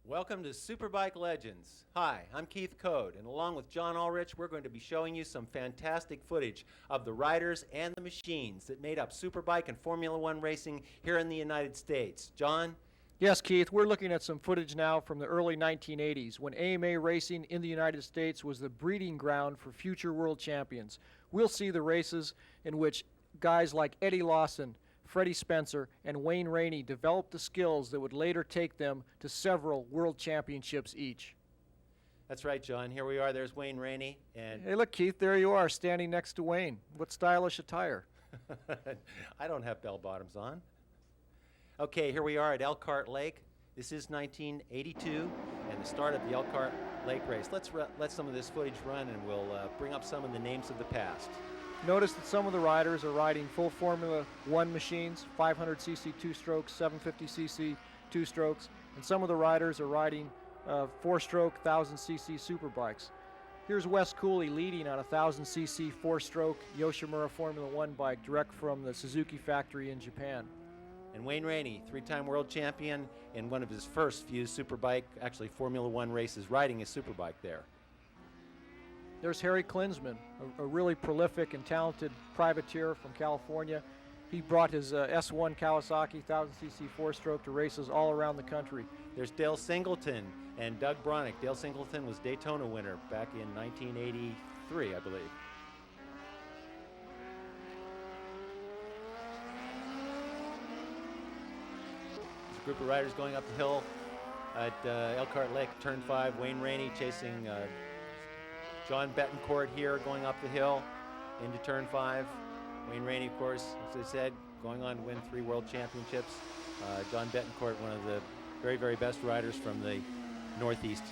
Welcome to Superbike Legends. Hi, I'm Keith Code, and along with John Ulrich, we're going to be showing you some fantastic footage of the riders and the machines that made up Superbike and Formula One racing here in the United States. John? Yes, Keith, we're looking at some footage now from the early 1980s when AMA racing in the United States was the breeding ground for future world champions. We'll see the races in which guys like Eddie Lawson, Freddie Spencer, and Wayne Rainey developed the skills that would later take them to several world championships each. That's right, John. Here we are. There's Wayne Rainey. And hey, look, Keith, there you are, standing next to Wayne. What stylish attire. I don't have bell bottoms on. Okay, here we are at Elkhart Lake. This is 1982 and the start of the Elkhart Lake race. Let's let some of this footage run, and we'll bring up some of the names of the past. Notice that some of the riders are riding full Formula One machines, 500cc two-strokes, 750cc two-strokes, and some of the riders are riding four-stroke 1000cc superbikes. Here's Wes Cooley leading on a 1000cc four-stroke Yoshimura Formula One bike direct from the Suzuki factory in Japan. And Wayne Rainey, three-time world champion in one of his first few Superbike, actually Formula One races, riding a Superbike there. There's Harry Klinsman, a really prolific and talented privateer from California. He brought his S1 Kawasaki 1000cc four-stroke to races all around the country. There's Dale Singleton and Doug Bronick. Dale Singleton was Daytona winner back in 1983, I believe. There's a group of riders going up the hill at Elkhart Lake, Turn 5. Wayne Rainey chasing John Betancourt here going up the hill into Turn 5. Wayne Rainey, of course, as I said, going on to win 3 world championships. John Betancourt, one of the very, very best riders from the northeast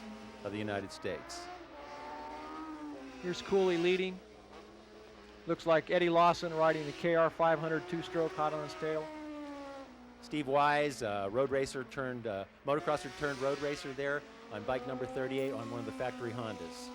of the United States. Here's Cooley leading. Looks like Eddie Lawson riding the KR 500 two-stroke hot on his tail. Steve Wise, road racer turned, motocrosser turned road racer there on bike number 38 on one of the factory Hondas.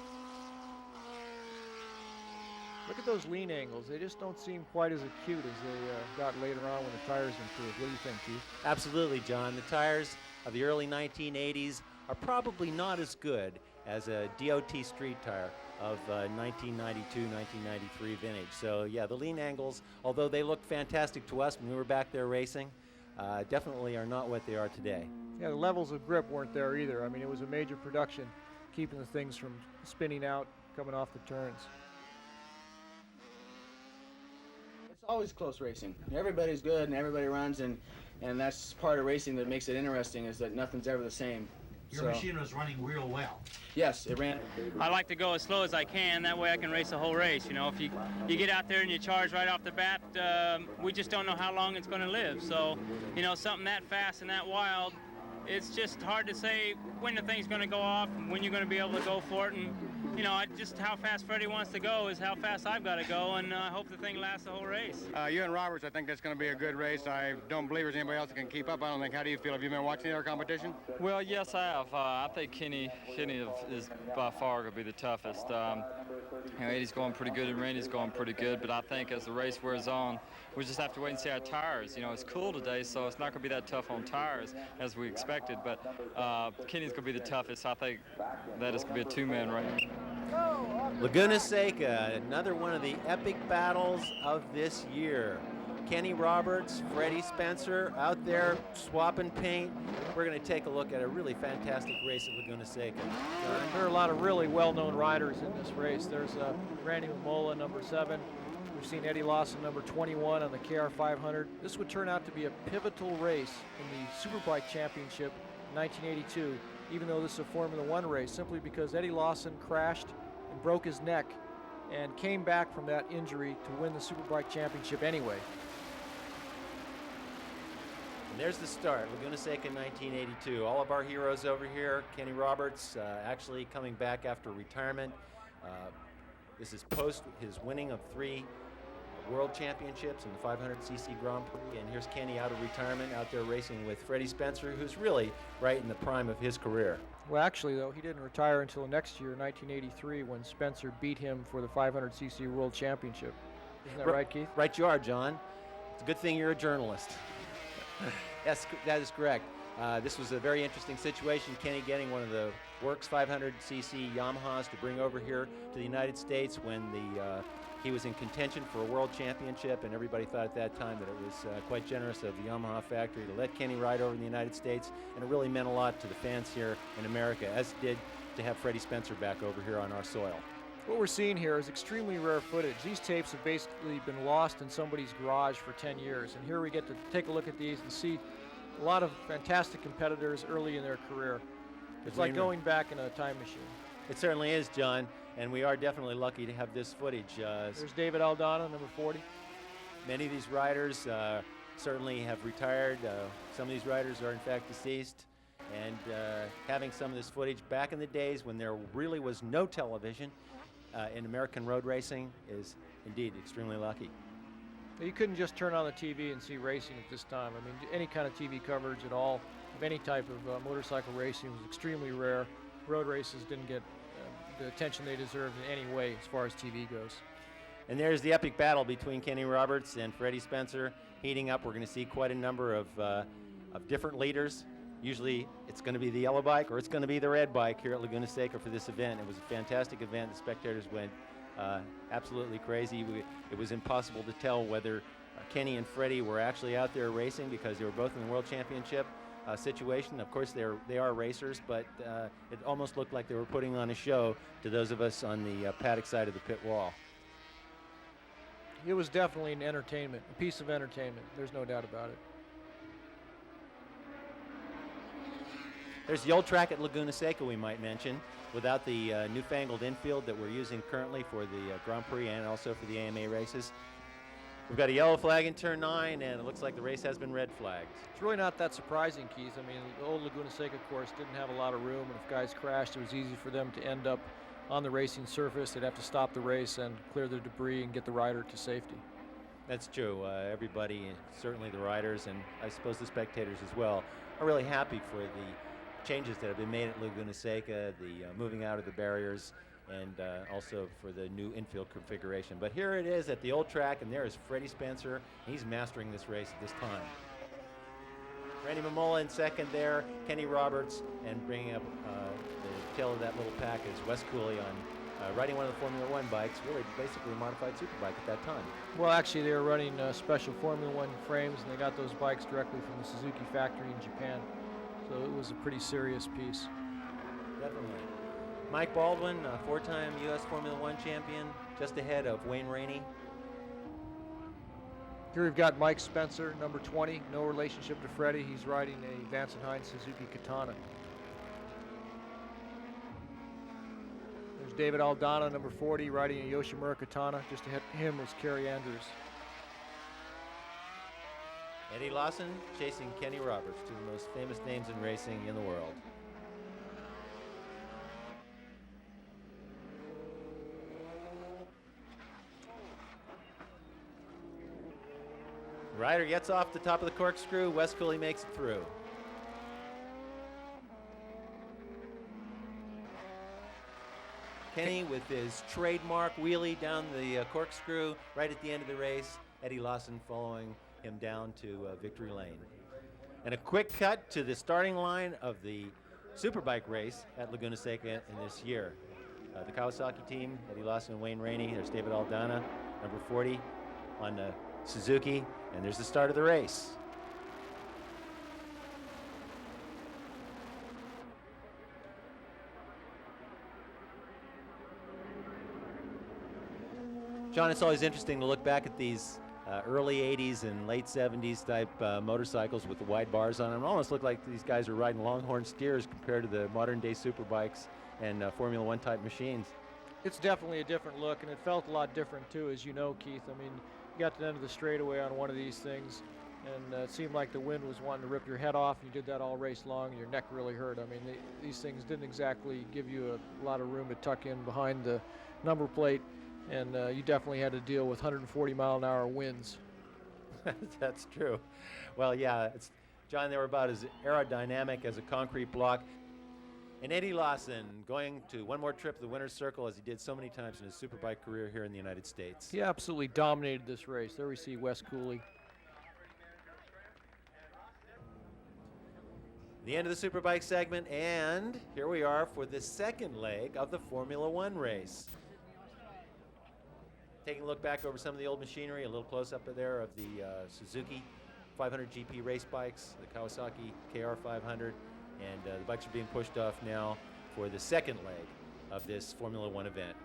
Look at those lean angles. They just don't seem quite as acute as they got later on when the tires improved. What do you think, Keith? Absolutely, John. The tires of the early 1980s are probably not as good as a DOT street tire of 1992, 1993 vintage. So, yeah, the lean angles, although they looked fantastic to us when we were back there racing, definitely are not what they are today. Yeah, the levels of grip weren't there either. I mean, it was a major production, keeping the things from spinning out, coming off the turns. Always close racing. Everybody's good and everybody runs, and that's part of racing that makes it interesting, is that nothing's ever the same. Your machine was running real well. Yes, it ran. I like to go as slow as I can. That way I can race the whole race. You know, if you get out there and you charge right off the bat, we just don't know how long it's going to live. So, you know, something that fast and that wild, it's just hard to say when the thing's going to go off, when you're going to be able to go for it. And, you know, just how fast Freddie wants to go is how fast I've got to go, and I hope the thing lasts the whole race. You and Roberts, I think that's going to be a good race. I don't believe there's anybody else that can keep up. I don't think. How do you feel? Have you been watching the other competition? Well, yes, I have. I think Kenny is by far going to be the toughest. You know, Eddie's going pretty good and Rainey's going pretty good, but I think as the race wears on, we just have to wait and see our tires. You know, it's cool today, so it's not going to be that tough on tires as we expected, but Kenny's going to be the toughest. I think that is going to be a two-man race. Laguna Seca, another one of the epic battles of this year. Kenny Roberts, Freddie Spencer out there swapping paint. We're going to take a look at a really fantastic race at Laguna Seca. There are a lot of really well-known riders in this race. There's Randy Mamola, number 7. We've seen Eddie Lawson, number 21, on the KR 500. This would turn out to be a pivotal race in the Superbike Championship in 1982, even though this is a Formula One race, simply because Eddie Lawson crashed and broke his neck and came back from that injury to win the Superbike Championship anyway. And there's the start, Laguna Seca 1982. All of our heroes over here. Kenny Roberts actually coming back after retirement. This is post his winning of 3 world championships in the 500cc Grand Prix. And here's Kenny out of retirement, out there racing with Freddie Spencer, who's really right in the prime of his career. Well, actually, though, he didn't retire until next year, 1983, when Spencer beat him for the 500cc World Championship. Isn't that right, Keith? Right you are, John. It's a good thing you're a journalist. Yes, that is correct. This was a very interesting situation. Kenny getting one of the Works 500cc Yamahas to bring over here to the United States when he was in contention for a world championship, and everybody thought at that time that it was quite generous of the Yamaha factory to let Kenny ride over in the United States, and it really meant a lot to the fans here in America, as it did to have Freddie Spencer back over here on our soil. What we're seeing here is extremely rare footage. These tapes have basically been lost in somebody's garage for 10 years, and here we get to take a look at these and see a lot of fantastic competitors early in their career. It's like going back in a time machine. It certainly is, John, and we are definitely lucky to have this footage. There's David Aldana, number 40. Many of these riders certainly have retired. Some of these riders are in fact deceased, and having some of this footage back in the days when there really was no television in American road racing is indeed extremely lucky. You couldn't just turn on the TV and see racing at this time. I mean, any kind of TV coverage at all of any type of motorcycle racing was extremely rare. Road races didn't get the attention they deserved in any way as far as TV goes. And there's the epic battle between Kenny Roberts and Freddie Spencer heating up. We're going to see quite a number of different leaders. Usually it's going to be the yellow bike or it's going to be the red bike here at Laguna Seca for this event. It was a fantastic event. The spectators went absolutely crazy. It was impossible to tell whether Kenny and Freddie were actually out there racing because they were both in the World Championship situation. Of course, they are racers, but it almost looked like they were putting on a show to those of us on the paddock side of the pit wall. It was definitely an entertainment, a piece of entertainment. There's no doubt about it. There's the old track at Laguna Seca, we might mention, without the newfangled infield that we're using currently for the Grand Prix and also for the AMA races. We've got a yellow flag in turn 9, and it looks like the race has been red flagged. It's really not that surprising, Keith. I mean, the old Laguna Seca course didn't have a lot of room, and if guys crashed, it was easy for them to end up on the racing surface. They'd have to stop the race and clear the debris and get the rider to safety. That's true. Everybody, certainly the riders, and I suppose the spectators as well, are really happy for the changes that have been made at Laguna Seca, the moving out of the barriers, and also for the new infield configuration. But here it is at the old track, and there is Freddie Spencer. He's mastering this race at this time. Randy Mamola in second there, Kenny Roberts, and bringing up the tail of that little pack is Wes Cooley on riding one of the Formula One bikes, really basically a modified superbike at that time. Well, actually, they were running special Formula One frames, and they got those bikes directly from the Suzuki factory in Japan. So it was a pretty serious piece. Definitely. Mike Baldwin, four-time U.S. Formula One champion, just ahead of Wayne Rainey. Here we've got Mike Spencer, number 20, no relationship to Freddie. He's riding a Vance & Hines Suzuki Katana. There's David Aldana, number 40, riding a Yoshimura Katana. Just ahead of him was Kerry Andrews. Eddie Lawson chasing Kenny Roberts, two of the most famous names in racing in the world. Rider gets off the top of the corkscrew. Wes Cooley makes it through. Kenny with his trademark wheelie down the corkscrew right at the end of the race. Eddie Lawson following him down to victory lane. And a quick cut to the starting line of the Superbike race at Laguna Seca in this year. The Kawasaki team, Eddie Lawson and Wayne Rainey. There's David Aldana, number 40 on Suzuki, and there's the start of the race. John, it's always interesting to look back at these early 80s and late 70s type motorcycles with the wide bars on them. It almost look like these guys are riding Longhorn steers compared to the modern day superbikes and Formula One type machines. It's definitely a different look, and it felt a lot different too, as you know, Keith. I mean, you got to the end of the straightaway on one of these things, and it seemed like the wind was wanting to rip your head off, and you did that all race long, and your neck really hurt. I mean, these things didn't exactly give you a lot of room to tuck in behind the number plate, and you definitely had to deal with 140-mile-an-hour winds. That's true. Well, yeah, John, they were about as aerodynamic as a concrete block. And Eddie Lawson going to one more trip to the winner's circle as he did so many times in his superbike career here in the United States. He absolutely dominated this race. There we see Wes Cooley. The end of the Superbike segment, and here we are for the second leg of the Formula One race. Taking a look back over some of the old machinery, a little close-up there of the Suzuki 500 GP race bikes, the Kawasaki KR 500, and the bikes are being pushed off now for the second leg of this Formula One event.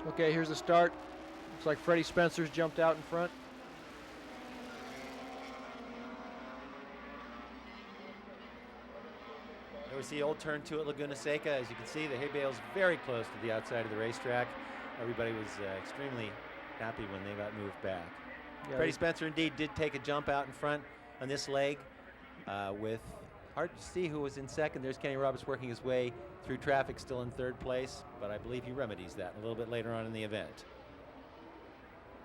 Okay, here's the start. Looks like Freddie Spencer's jumped out in front. There was the old turn 2 at Laguna Seca. As you can see, the hay bale's very close to the outside of the racetrack. Everybody was extremely happy when they got moved back. Yeah, Freddie Spencer indeed did take a jump out in front on this leg with hard to see who was in second. There's Kenny Roberts working his way through traffic, still in third place, but I believe he remedies that a little bit later on in the event.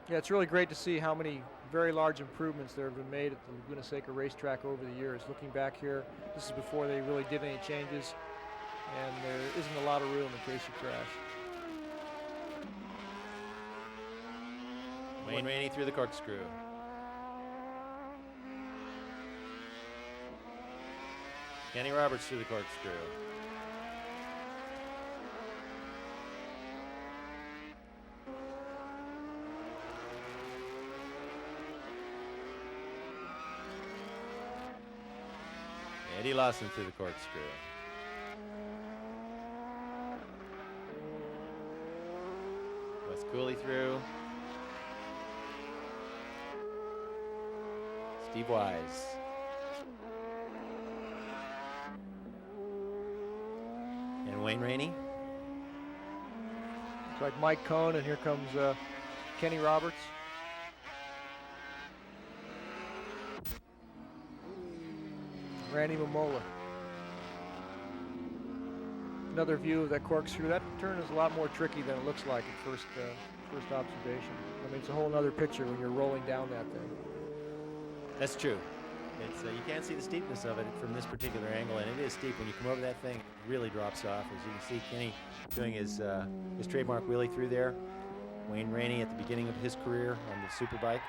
Yeah, it's really great to see how many very large improvements there have been made at the Laguna Seca racetrack over the years. Looking back here, this is before they really did any changes, and there isn't a lot of room in case you crash. Wayne Rainey through the corkscrew. Kenny Roberts through the corkscrew. Eddie Lawson through the corkscrew. Wes Cooley through. Steve Wise. And Wayne Rainey. Looks like Mike Cohn, and here comes Kenny Roberts. Randy Momola. Another view of that corkscrew. That turn is a lot more tricky than it looks like at first observation. I mean, it's a whole other picture when you're rolling down that thing. That's true. It's you can't see the steepness of it from this particular angle, and it is steep. When you come over that thing, it really drops off. As you can see, Kenny doing his trademark wheelie through there. Wayne Rainey at the beginning of his career on the Superbike.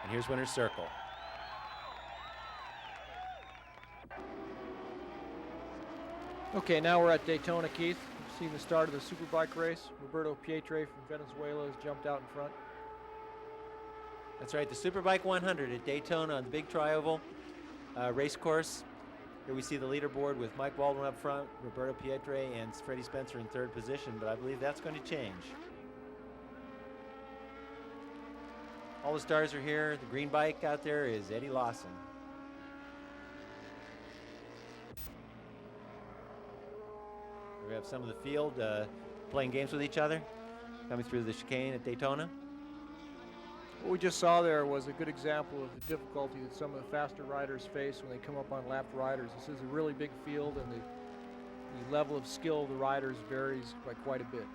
And here's winner's circle. Okay, now we're at Daytona, Keith. You've seen the start of the Superbike race. Roberto Pietre from Venezuela has jumped out in front. That's right, the Superbike 100 at Daytona on the big tri-oval race course. Here we see the leaderboard with Mike Baldwin up front, Roberto Pietre, and Freddie Spencer in third position, but I believe that's going to change. All the stars are here. The green bike out there is Eddie Lawson. We have some of the field playing games with each other, coming through the chicane at Daytona. What we just saw there was a good example of the difficulty that some of the faster riders face when they come up on lapped riders. This is a really big field, and the level of skill of the riders varies by quite a bit.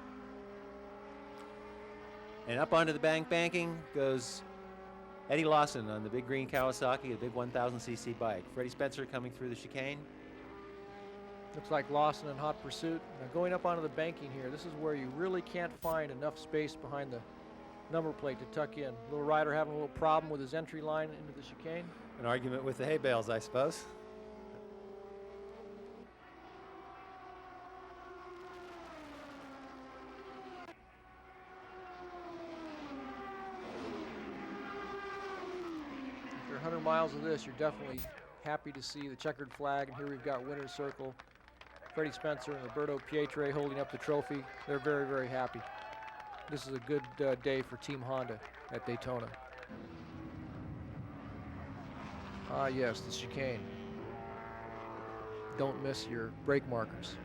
And up onto the banking goes Eddie Lawson on the big green Kawasaki, a big 1000cc bike. Freddie Spencer coming through the chicane. Looks like Lawson in hot pursuit. Now going up onto the banking here, this is where you really can't find enough space behind the number plate to tuck in. Little rider having a little problem with his entry line into the chicane. An argument with the hay bales, I suppose. After 100 miles of this, you're definitely happy to see the checkered flag, and here we've got winner's circle. Freddie Spencer and Roberto Pietre holding up the trophy. They're very, very happy. This is a good day for Team Honda at Daytona. Ah, yes, the chicane. Don't miss your brake markers.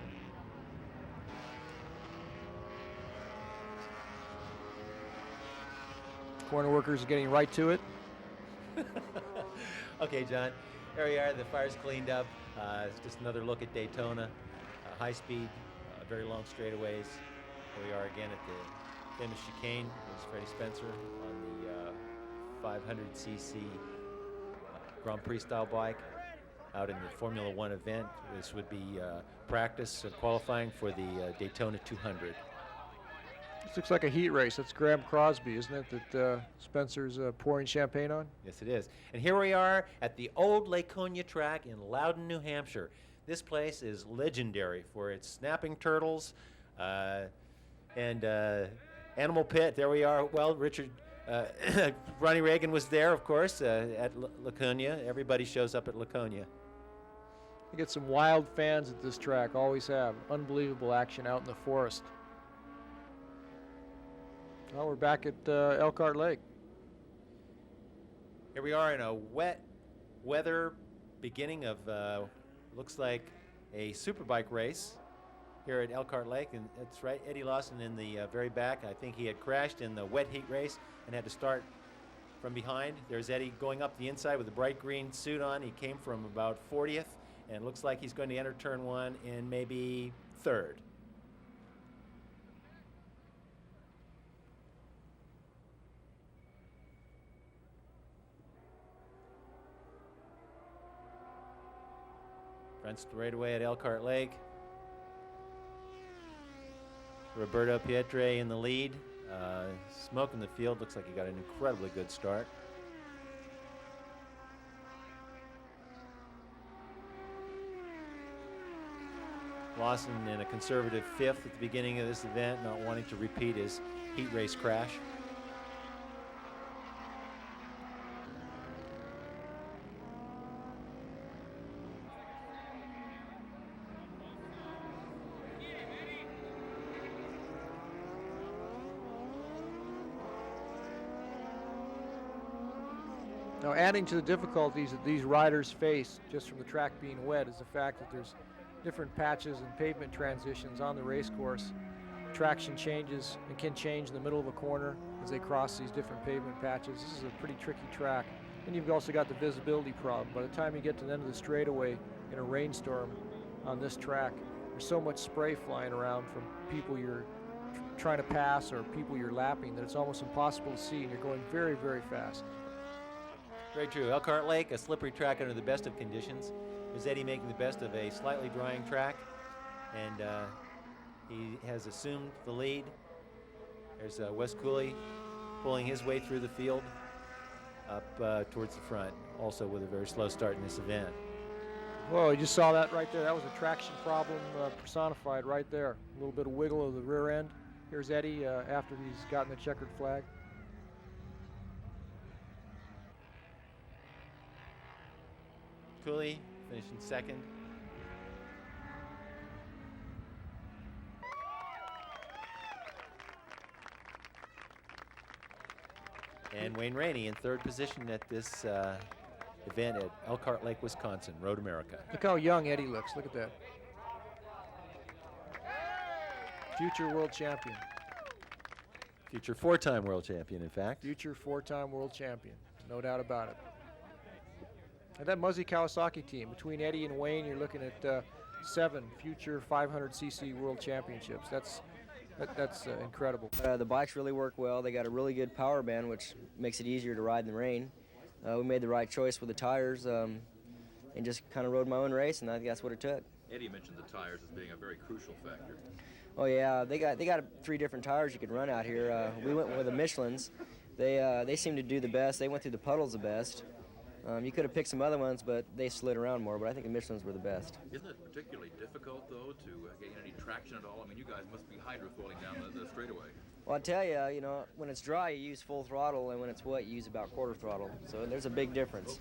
Corner workers are getting right to it. Okay, John, there we are. The fire's cleaned up. It's just another look at Daytona. High speed, very long straightaways. Here we are again at the famous chicane. There's Freddie Spencer on the 500cc Grand Prix style bike out in the Formula One event. This would be practice and qualifying for the Daytona 200. This looks like a heat race. That's Graham Crosby, isn't it, that Spencer's pouring champagne on? Yes, it is. And here we are at the old Laconia track in Loudon, New Hampshire. This place is legendary for its snapping turtles and animal pit. There we are. Well, Ronnie Reagan was there, of course, at Laconia. Everybody shows up at Laconia. You get some wild fans at this track, always have. Unbelievable action out in the forest. Well, we're back at Elkhart Lake. Here we are in a wet weather beginning of, looks like a superbike race here at Elkhart Lake. And that's right, Eddie Lawson in the very back. I think he had crashed in the wet heat race and had to start from behind. There's Eddie going up the inside with a bright green suit on. He came from about 40th, and it looks like he's going to enter turn 1 in maybe 3rd. Front straightaway at Elkhart Lake. Roberto Pietre in the lead. Smoke in the field. Looks like he got an incredibly good start. Lawson in a conservative 5th at the beginning of this event, not wanting to repeat his heat race crash. Now, adding to the difficulties that these riders face just from the track being wet is the fact that there's different patches and pavement transitions on the race course. Traction changes and can change in the middle of a corner as they cross these different pavement patches. This is a pretty tricky track. And you've also got the visibility problem. By the time you get to the end of the straightaway in a rainstorm on this track, there's so much spray flying around from people you're trying to pass or people you're lapping that it's almost impossible to see, and you're going very, very fast. Very true. Elkhart Lake, a slippery track under the best of conditions. There's Eddie making the best of a slightly drying track, and he has assumed the lead. There's Wes Cooley pulling his way through the field up towards the front, also with a very slow start in this event. Whoa, you just saw that right there. That was a traction problem personified right there. A little bit of wiggle of the rear end. Here's Eddie after he's gotten the checkered flag. Cooley finishing 2nd. And Wayne Rainey in 3rd position at this event at Elkhart Lake, Wisconsin, Road America. Look how young Eddie looks. Look at that. Future world champion. Future 4-time world champion, in fact. Future 4-time world champion. No doubt about it. And that Muzzy Kawasaki team, between Eddie and Wayne, you're looking at 7 future 500cc world championships. That's incredible. The bikes really work well. They got a really good power band, which makes it easier to ride in the rain. We made the right choice with the tires and just kind of rode my own race, and I think that's what it took. Eddie mentioned the tires as being a very crucial factor. Oh yeah, they got 3 different tires you could run out here. We went with the Michelins. They seem to do the best. They went through the puddles the best. You could have picked some other ones, but they slid around more, but I think the Michelins were the best. Isn't it particularly difficult, though, to gain any traction at all? I mean, you guys must be hydrofoiling down the straightaway. Well, I tell you, when it's dry, you use full throttle, and when it's wet, you use about quarter throttle. So there's a big difference.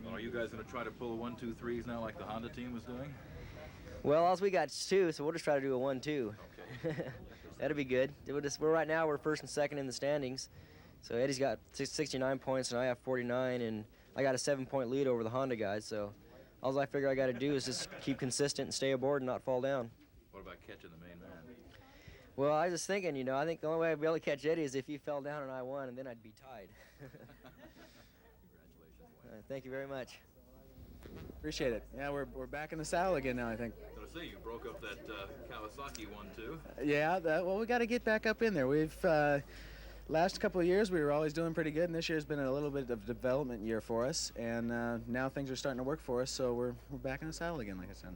Well, are you guys going to try to pull 1, 2, 3s now like the Honda team was doing? Well, all we got is 2, so we'll just try to do a 1-2. Okay. That'll be good. Right now, we're 1st and 2nd in the standings. So Eddie's got 69 points, and I have 49, and I got a 7-point lead over the Honda guys. So all I figure I got to do is just keep consistent and stay aboard and not fall down. What about catching the main man? Well, I was just thinking, I think the only way I'd be able to catch Eddie is if he fell down and I won, and then I'd be tied. Congratulations. Thank you very much. Appreciate it. Yeah, we're back in the saddle again now, I think. So to see, you broke up that Kawasaki 1-2. Yeah, well, we got to get back up in there. We've last couple of years we were always doing pretty good, and this year's been a little bit of a development year for us, and now things are starting to work for us, so we're back in the saddle again, like I said.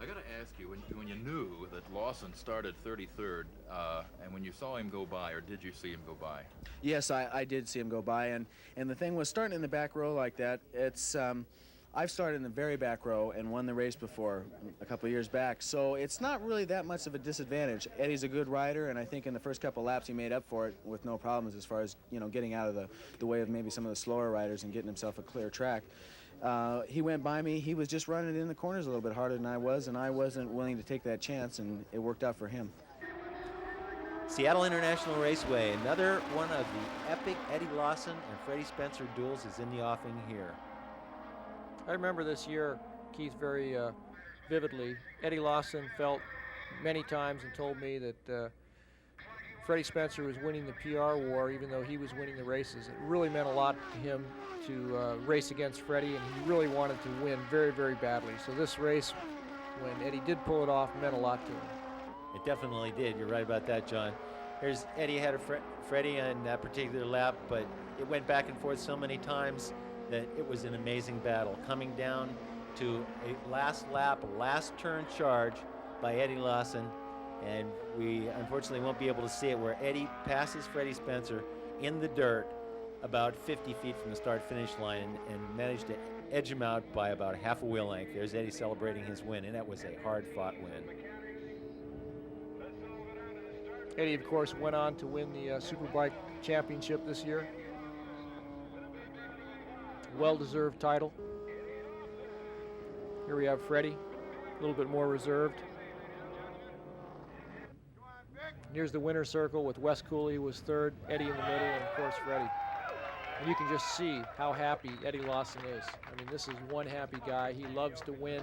I got to ask you, when you knew that Lawson started 33rd, and when you saw him go by, or did you see him go by? Yes, I did see him go by, and the thing was, starting in the back row like that, it's I've started in the very back row and won the race before a couple of years back, so it's not really that much of a disadvantage. Eddie's a good rider, and I think in the first couple laps he made up for it with no problems as far as, you know, getting out of the way of maybe some of the slower riders and getting himself a clear track. He went by me. He was just running in the corners a little bit harder than I was, and I wasn't willing to take that chance, and it worked out for him. Seattle International Raceway, another one of the epic Eddie Lawson and Freddie Spencer duels is in the offing here. I remember this year, Keith, very vividly. Eddie Lawson felt many times and told me that Freddie Spencer was winning the PR war even though he was winning the races. It really meant a lot to him to race against Freddie, and he really wanted to win very, very badly. So this race, when Eddie did pull it off, meant a lot to him. It definitely did. You're right about that, John. Here's Eddie ahead of Freddie on that particular lap, but it went back and forth so many times that it was an amazing battle, coming down to a last lap, last turn charge by Eddie Lawson, and we unfortunately won't be able to see it, where Eddie passes Freddie Spencer in the dirt about 50 feet from the start-finish line and managed to edge him out by about half a wheel length. There's Eddie celebrating his win, and that was a hard-fought win. Eddie, of course, went on to win the Superbike Championship this year. Well-deserved title. Here we have Freddie, a little bit more reserved. Here's the winner's circle with Wes Cooley was third, Eddie in the middle, and of course Freddie. And you can just see how happy Eddie Lawson is. I mean, this is one happy guy. He loves to win.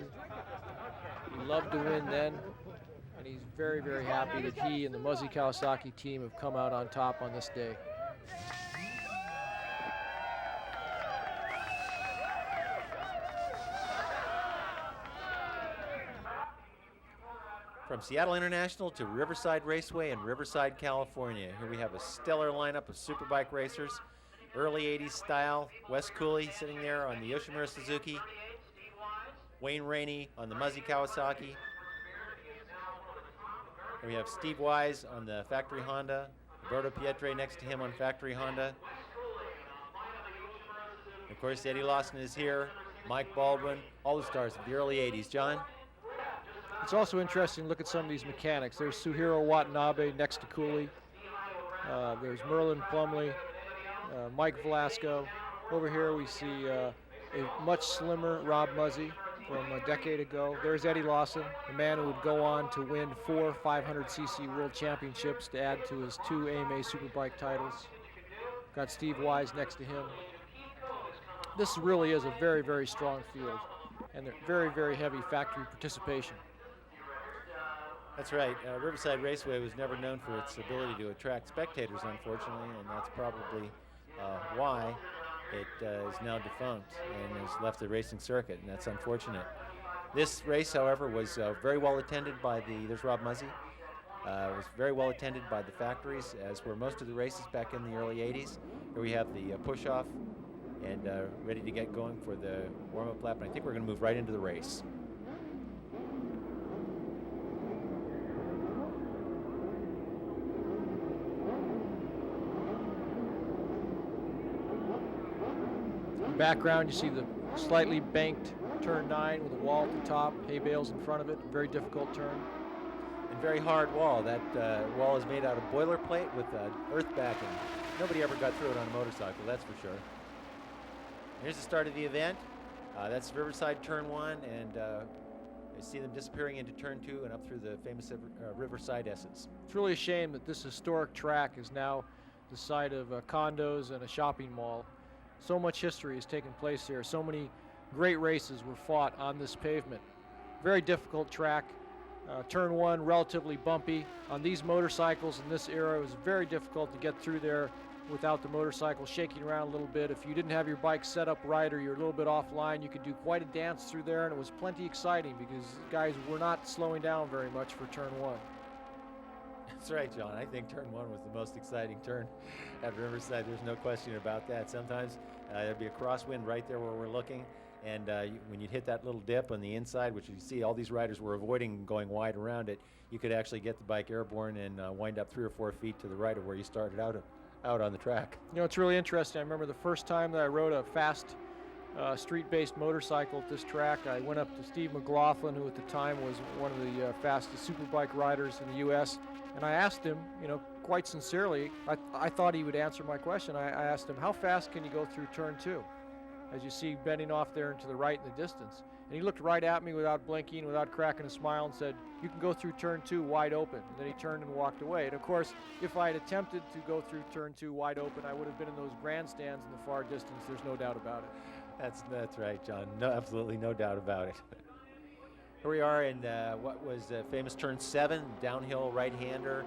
He loved to win then, and he's very, very happy that he and the Muzzy Kawasaki team have come out on top on this day. From Seattle International to Riverside Raceway in Riverside, California. Here we have a stellar lineup of Superbike racers. Early 80s style. Wes Cooley sitting there on the Yoshimura Suzuki. Wayne Rainey on the Muzzy Kawasaki. Here we have Steve Wise on the factory Honda. Roberto Pietre next to him on factory Honda. Of course, Eddie Lawson is here. Mike Baldwin, all the stars of the early 80s. John? It's also interesting to look at some of these mechanics. There's Suhiro Watanabe next to Cooley. There's Merlin Plumley, Mike Velasco. Over here we see a much slimmer Rob Muzzy from a decade ago. There's Eddie Lawson, the man who would go on to win 4 500cc World Championships to add to his 2 AMA Superbike titles. Got Steve Wise next to him. This really is a very, very strong field, and they're very, very heavy factory participation. That's right. Riverside Raceway was never known for its ability to attract spectators, unfortunately, and that's probably why it is now defunct and has left the racing circuit, and that's unfortunate. This race, however, was very well attended by there's Rob Muzzy. It was very well attended by the factories, as were most of the races back in the early 80s. Here we have the push-off and ready to get going for the warm-up lap, and I think we're going to move right into the race. Background, you see the slightly banked turn 9 with a wall at the top, hay bales in front of it, very difficult turn. And very hard wall. That wall is made out of boilerplate with earth backing. Nobody ever got through it on a motorcycle, that's for sure. Here's the start of the event. That's Riverside turn 1, and I see them disappearing into turn 2 and up through the famous Riverside S's. It's really a shame that this historic track is now the site of condos and a shopping mall. So much history has taken place here. So many great races were fought on this pavement. Very difficult track. Turn 1, relatively bumpy. On these motorcycles in this era, it was very difficult to get through there without the motorcycle shaking around a little bit. If you didn't have your bike set up right or you're a little bit offline, you could do quite a dance through there, and it was plenty exciting because guys were not slowing down very much for turn 1. That's right, John. I think turn 1 was the most exciting turn at Riverside. There's no question about that. Sometimes there'd be a crosswind right there where we're looking, And when you'd hit that little dip on the inside, which you see all these riders were avoiding going wide around it, you could actually get the bike airborne and wind up 3 or 4 feet to the right of where you started out on the track. You know, it's really interesting. I remember the first time that I rode a fast street-based motorcycle at this track. I went up to Steve McLaughlin, who at the time was one of the fastest superbike riders in the U.S., and I asked him, you know, quite sincerely, I thought he would answer my question. I asked him, how fast can you go through turn 2? As you see bending off there and to the right in the distance. And he looked right at me without blinking, without cracking a smile, and said, you can go through turn 2 wide open. And then he turned and walked away. And of course, if I had attempted to go through turn 2 wide open, I would have been in those grandstands in the far distance. There's no doubt about it. That's right, John. No, absolutely no doubt about it. Here we are in what was famous turn 7, downhill right-hander,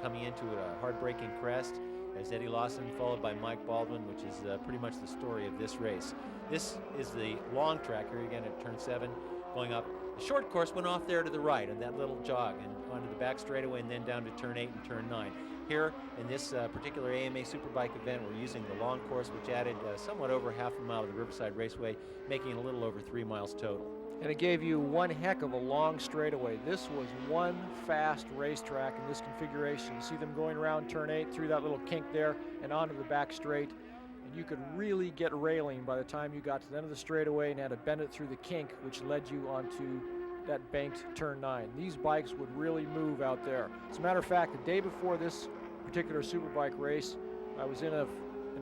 coming into a hard-braking crest, as Eddie Lawson followed by Mike Baldwin, which is pretty much the story of this race. This is the long track here again at turn 7, going up. The short course went off there to the right on that little jog and onto the back straightaway and then down to turn 8 and turn 9. Here in this particular AMA Superbike event, we're using the long course, which added somewhat over half a mile of the Riverside Raceway, making it a little over 3 miles total. And it gave you one heck of a long straightaway. This was one fast racetrack in this configuration. You see them going around turn 8 through that little kink there and onto the back straight. And you could really get railing by the time you got to the end of the straightaway and had to bend it through the kink, which led you onto that banked turn 9. These bikes would really move out there. As a matter of fact, the day before this particular Superbike race, I was in an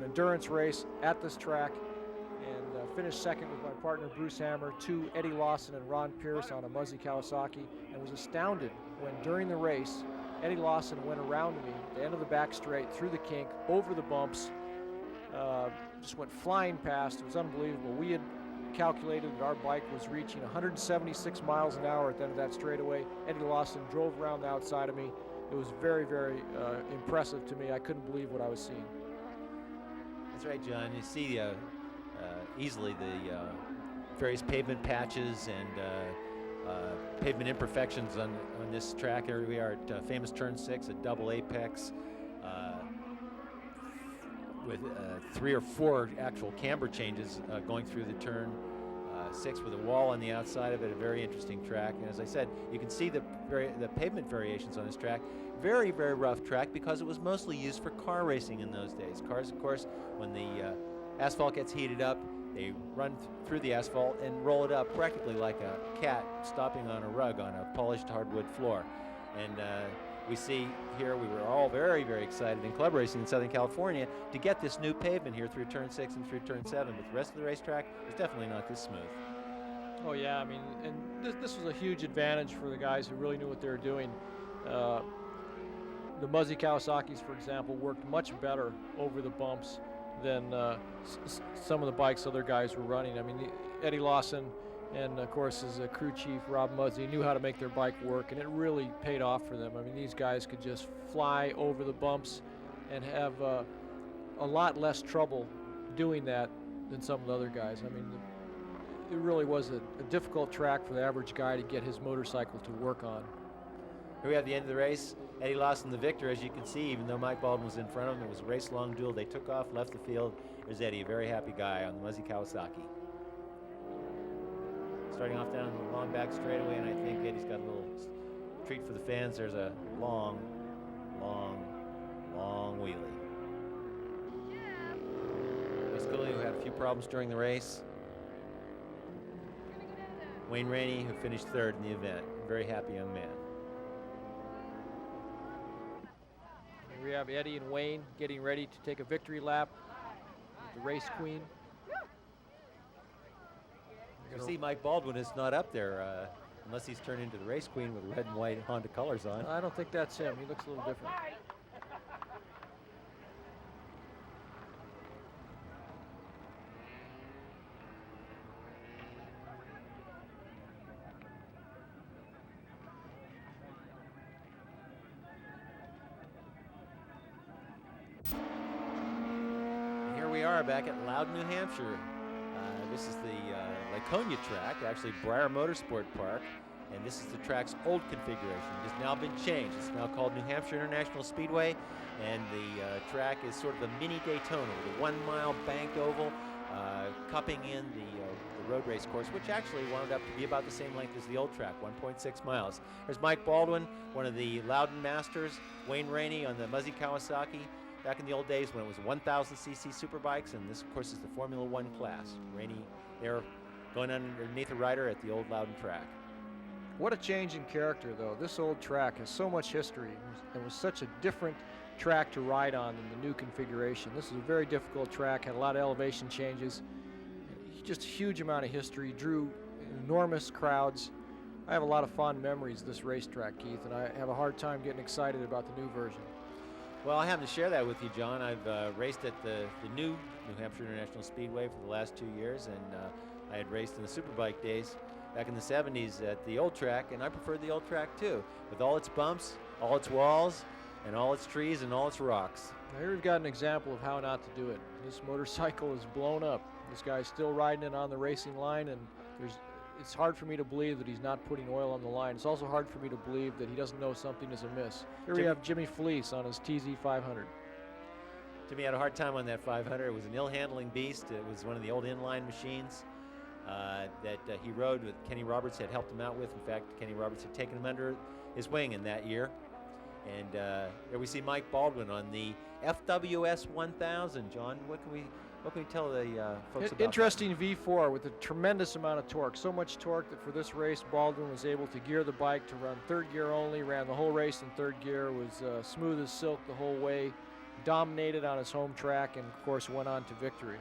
endurance race at this track and finished second with my partner Bruce Hammer to Eddie Lawson and Ron Pierce on a Muzzy Kawasaki, and was astounded when during the race Eddie Lawson went around me at the end of the back straight through the kink, over the bumps, just went flying past. It was unbelievable. We had calculated that our bike was reaching 176 miles an hour at the end of that straightaway. Eddie Lawson drove around the outside of me. It was very, very impressive to me. I couldn't believe what I was seeing. That's right, John. You see easily the various pavement patches and pavement imperfections on this track. Here we are at famous turn 6, a double apex with 3 or 4 actual camber changes going through the turn 6 with a wall on the outside of it. A very interesting track. And as I said, you can see the pavement variations on this track. Very, very rough track because it was mostly used for car racing in those days. Cars, of course, when the asphalt gets heated up, they run through the asphalt and roll it up practically like a cat stopping on a rug on a polished hardwood floor. And we see here, we were all very, very excited in club racing in Southern California to get this new pavement here through turn 6 and through turn 7, but the rest of the racetrack is definitely not this smooth. Oh yeah, I mean, and this was a huge advantage for the guys who really knew what they were doing. The Muzzy Kawasaki's, for example, worked much better over the bumps than some of the bikes other guys were running. I mean, Eddie Lawson and, of course, his crew chief, Rob Muzzy, knew how to make their bike work, and it really paid off for them. I mean, these guys could just fly over the bumps and have a lot less trouble doing that than some of the other guys. I mean, it really was a difficult track for the average guy to get his motorcycle to work on. Here we have the end of the race. Eddie Lawson the victor, as you can see, even though Mike Baldwin was in front of him. It was a race-long duel. They took off, left the field. There's Eddie, a very happy guy on the Muzzy Kawasaki. Starting off down the long back straightaway, and I think Eddie's got a little treat for the fans. There's a long, long, long wheelie. Wes Cooley, who had a few problems during the race. Wayne Rainey, who finished 3rd in the event. A very happy young man. Here we have Eddie and Wayne getting ready to take a victory lap with the race queen. You see Mike Baldwin is not up there unless he's turned into the race queen with red and white Honda colors on. I don't think that's him. He looks a little different. Here we are back at Louden, New Hampshire. This is the Laconia track, actually Briar Motorsport Park, and this is the track's old configuration. It has now been changed. It's now called New Hampshire International Speedway, and the track is sort of a mini Daytona with a 1 mile banked oval, cupping in the road race course, which actually wound up to be about the same length as the old track, 1.6 miles. There's Mike Baldwin, one of the Louden masters, Wayne Rainey on the Muzzy Kawasaki, back in the old days when it was 1,000cc Superbikes, and this, of course, is the Formula One class. Rainey there going underneath a rider at the old Louden track. What a change in character, though. This old track has so much history. It was such a different track to ride on in the new configuration. This is a very difficult track, had a lot of elevation changes, just a huge amount of history, drew enormous crowds. I have a lot of fond memories of this racetrack, Keith, and I have a hard time getting excited about the new version. Well, I happen to share that with you, John. I've raced at the new New Hampshire International Speedway for the last 2 years, and I had raced in the Superbike days back in the 70s at the old track, and I preferred the old track too, with all its bumps, all its walls, and all its trees and all its rocks. Now here we've got an example of how not to do it. This motorcycle is blown up. This guy's still riding it on the racing line, and it's hard for me to believe that he's not putting oil on the line. It's also hard for me to believe that he doesn't know something is amiss. Here we have Jimmy Fleece on his TZ 500. Jimmy had a hard time on that 500. It was an ill-handling beast. It was one of the old inline machines that he rode with. Kenny Roberts had helped him out with. In fact, Kenny Roberts had taken him under his wing in that year. And there we see Mike Baldwin on the FWS 1000. John, what can we tell the folks about Interesting that? V4 with a tremendous amount of torque. So much torque that for this race, Baldwin was able to gear the bike to run third gear only, ran the whole race in third gear, was smooth as silk the whole way, dominated on his home track, and of course went on to victory.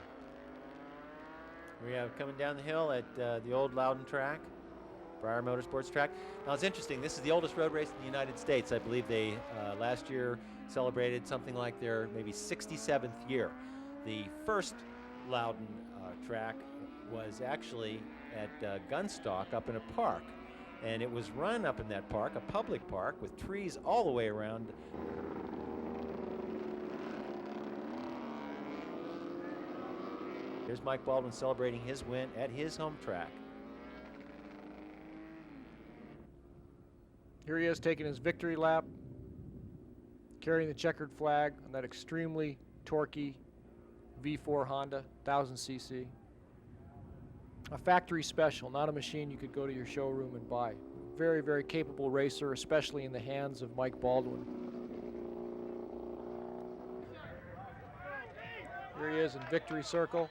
We have coming down the hill at the old Louden track, Briar Motorsports track. Now it's interesting, this is the oldest road race in the United States. I believe they last year celebrated something like their maybe 67th year. The first Louden track was actually at Gunstock up in a park, and it was run up in that park, a public park with trees all the way around. Here's Mike Baldwin celebrating his win at his home track. Here he is taking his victory lap, carrying the checkered flag on that extremely torquey V4 Honda, 1000cc. A factory special, not a machine you could go to your showroom and buy. Very, very capable racer, especially in the hands of Mike Baldwin. Here he is in victory circle.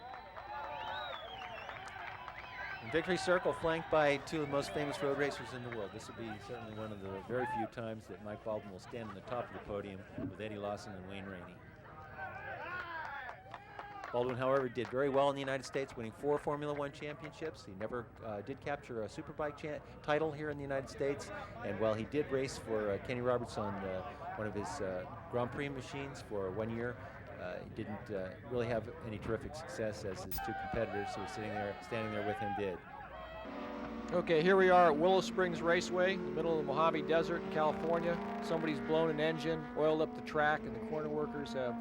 In victory circle, flanked by two of the most famous road racers in the world. This will be certainly one of the very few times that Mike Baldwin will stand on the top of the podium with Eddie Lawson and Wayne Rainey. Baldwin, however, did very well in the United States, winning 4 Formula One championships. He never did capture a Superbike title here in the United States. And while he did race for Kenny Roberts on one of his Grand Prix machines for 1 year, he didn't really have any terrific success as his two competitors who were standing there with him did. Okay, here we are at Willow Springs Raceway, in the middle of the Mojave Desert in California. Somebody's blown an engine, oiled up the track, and the corner workers have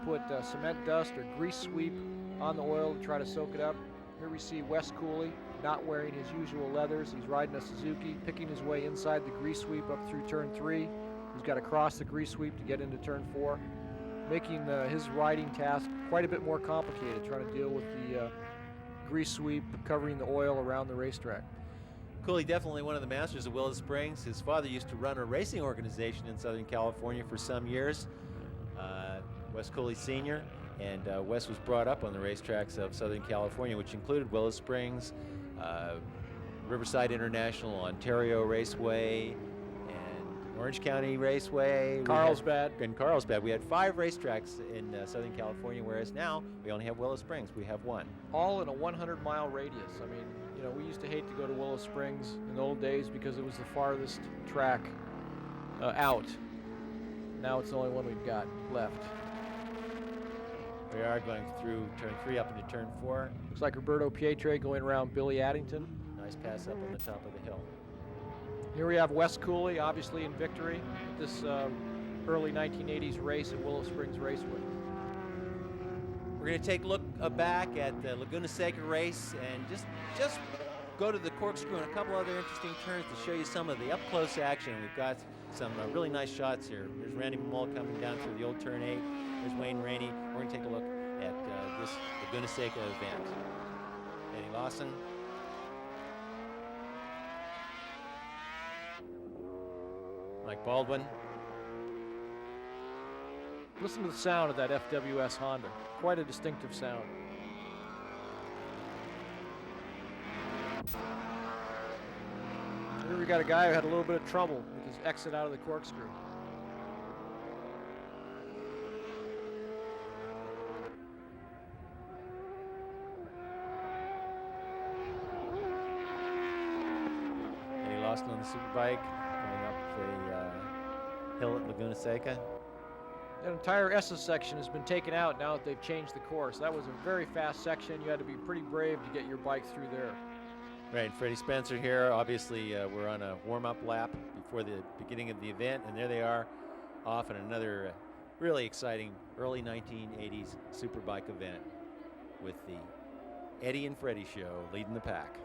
put cement dust or grease sweep on the oil to try to soak it up. Here we see Wes Cooley not wearing his usual leathers. He's riding a Suzuki, picking his way inside the grease sweep up through turn 3. He's got to cross the grease sweep to get into turn 4, making his riding task quite a bit more complicated, trying to deal with the grease sweep covering the oil around the racetrack. Cooley, definitely one of the masters of Willow Springs. His father used to run a racing organization in Southern California for some years, Wes Cooley Sr., and Wes was brought up on the racetracks of Southern California, which included Willow Springs, Riverside International, Ontario Raceway, Orange County Raceway, Carlsbad. And Carlsbad. We had 5 racetracks in Southern California, whereas now we only have Willow Springs. We have 1. All in a 100-mile radius. I mean, you know, we used to hate to go to Willow Springs in the old days because it was the farthest track out. Now it's the only one we've got left. We are going through turn 3 up into turn 4. Looks like Roberto Pietre going around Billy Addington. Nice pass up on the top of the hill. Here we have Wes Cooley, obviously in victory at this early 1980s race at Willow Springs Raceway. We're going to take a look back at the Laguna Seca race and just go to the corkscrew and a couple other interesting turns to show you some of the up-close action. We've got some really nice shots here. There's Randy Mammola coming down through the old turn 8. There's Wayne Rainey. We're going to take a look at this Laguna Seca event. Eddie Lawson Mike Baldwin. Listen to the sound of that FWS Honda. Quite a distinctive sound. Here we got a guy who had a little bit of trouble with his exit out of the corkscrew. Eddie Lawson on the Superbike going up the hill at Laguna Seca. That entire Esses section has been taken out now that they've changed the course. That was a very fast section. You had to be pretty brave to get your bike through there. Right, Freddie Spencer here. Obviously, we're on a warm-up lap before the beginning of the event, and there they are off in another really exciting early 1980s Superbike event with the Eddie and Freddie show leading the pack.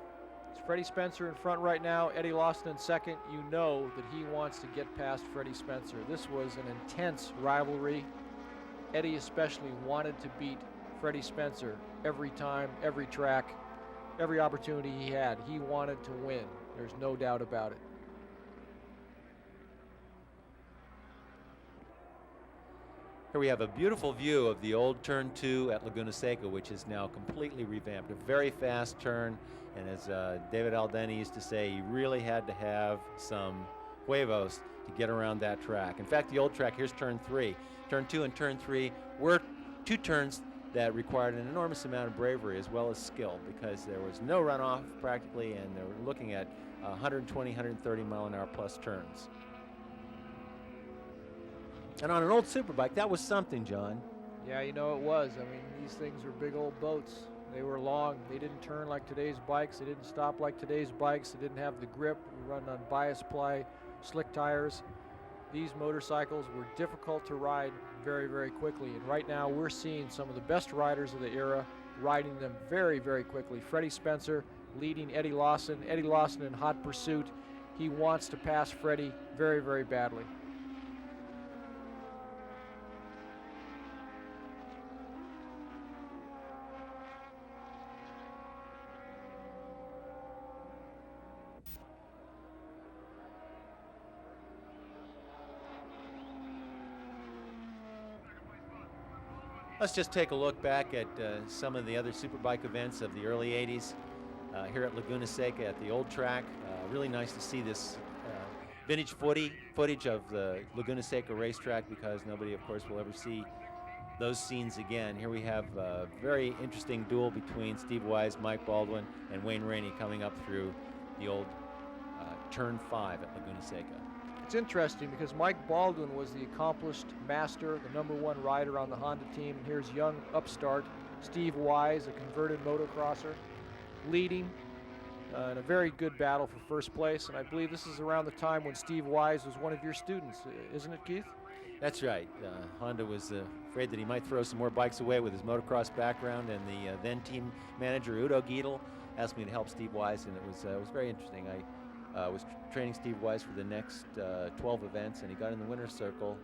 It's Freddie Spencer in front right now, Eddie Lawson in second. You know that he wants to get past Freddie Spencer. This was an intense rivalry. Eddie especially wanted to beat Freddie Spencer every time, every track, every opportunity he had. He wanted to win. There's no doubt about it. Here we have a beautiful view of the old turn 2 at Laguna Seca, which is now completely revamped. A very fast turn, and as David Aldeni used to say, you really had to have some huevos to get around that track. In fact, the old track, here's turn 3. Turn 2 and turn 3 were two turns that required an enormous amount of bravery as well as skill, because there was no runoff practically, and they were looking at 120, 130 mile an hour plus turns. And on an old Superbike, that was something, John. Yeah, you know it was. I mean, these things were big old boats. They were long. They didn't turn like today's bikes. They didn't stop like today's bikes. They didn't have the grip. We run on bias ply, slick tires. These motorcycles were difficult to ride very, very quickly. And right now we're seeing some of the best riders of the era riding them very, very quickly. Freddie Spencer leading Eddie Lawson. Eddie Lawson in hot pursuit. He wants to pass Freddie very, very badly. Let's just take a look back at some of the other Superbike events of the early 80s here at Laguna Seca at the old track. Really nice to see this vintage footage of the Laguna Seca racetrack, because nobody, of course, will ever see those scenes again. Here we have a very interesting duel between Steve Wise, Mike Baldwin, and Wayne Rainey coming up through the old turn 5 at Laguna Seca. It's interesting because Mike Baldwin was the accomplished master, the #1 rider on the Honda team. And here's young upstart Steve Wise, a converted motocrosser, leading in a very good battle for first place. And I believe this is around the time when Steve Wise was one of your students, isn't it, Keith? That's right. Honda was afraid that he might throw some more bikes away with his motocross background, and the then team manager Udo Giedel asked me to help Steve Wise, and it was very interesting. I was training Steve Wise for the next 12 events, and he got in the winner's circle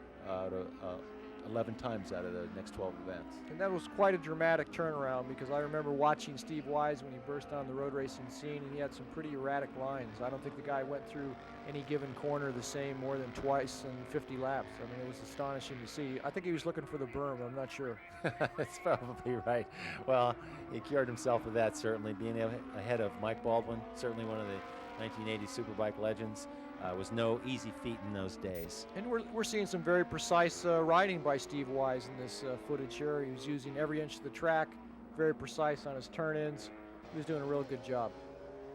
11 times out of the next 12 events. And that was quite a dramatic turnaround, because I remember watching Steve Wise when he burst on the road racing scene, and he had some pretty erratic lines. I don't think the guy went through any given corner the same more than twice in 50 laps. I mean, it was astonishing to see. I think he was looking for the berm, I'm not sure. That's probably right. Well, he cured himself of that, certainly. Being ahead of Mike Baldwin, certainly one of the 1980 Superbike legends, was no easy feat in those days. And we're seeing some very precise riding by Steve Wise in this footage here. He was using every inch of the track, very precise on his turn-ins. He was doing a real good job.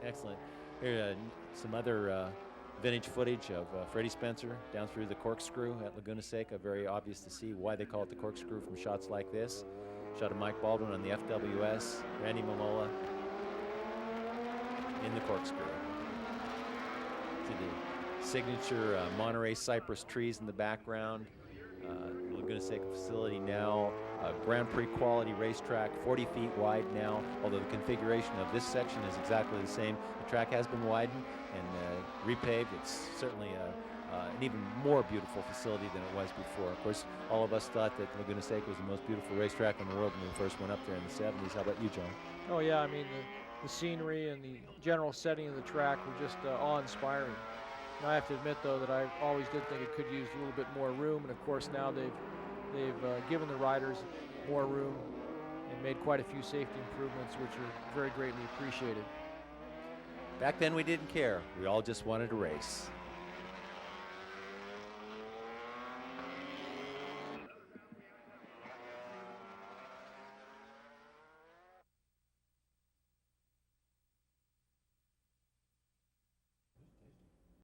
Excellent. Here some other vintage footage of Freddie Spencer down through the corkscrew at Laguna Seca. Very obvious to see why they call it the corkscrew from shots like this. Shot of Mike Baldwin on the FWS, Randy Momola in the corkscrew. See the signature Monterey cypress trees in the background. The Laguna Seca facility now, Grand Prix quality racetrack, 40 feet wide now, although the configuration of this section is exactly the same. The track has been widened and repaved. It's certainly an even more beautiful facility than it was before. Of course, all of us thought that Laguna Seca was the most beautiful racetrack in the world when we first went up there in the 70s. How about you, John? Oh yeah, I mean the scenery and the general setting of the track were just awe-inspiring. I have to admit, though, that I always did think it could use a little bit more room, and of course now they've given the riders more room and made quite a few safety improvements, which are very greatly appreciated. Back then we didn't care. We all just wanted to race.